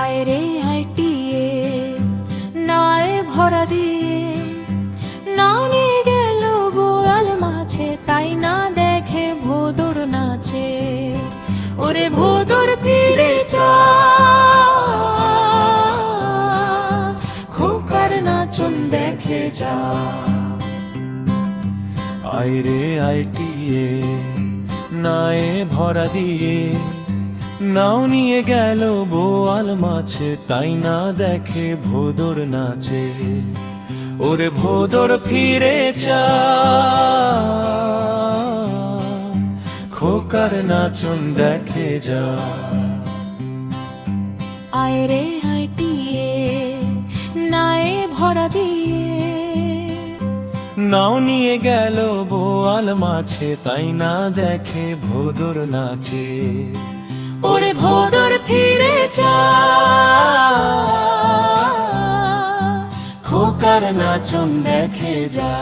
আয় রে হাইটিয়ে নায়ে ভরা দিয়ে নাও নিয়ে গেল বোয়াল মাছে, তাই না দেখে ভোদর নাচে। ওরে ভোদর ফিরে চা, খোকার নাচন দেখে যা। আয় রে আইটিয়ে নায়ে ভরা দিয়ে নাও নিয়ে গেল বোয়াল মাছে, তাই না দেখে ভোদর নাচে। ওরে ভোদর ফিরে চা, খোকার নাচন দেখে যা। আয় রে হাইটিয়ে নায়ে ভরা দিয়ে নাও নিয়ে গেল বোয়াল মাছে, তাই না দেখে ভোদর নাচে। ওরে ভোদর ফিরে চা, খোকার নাচন দেখে যা।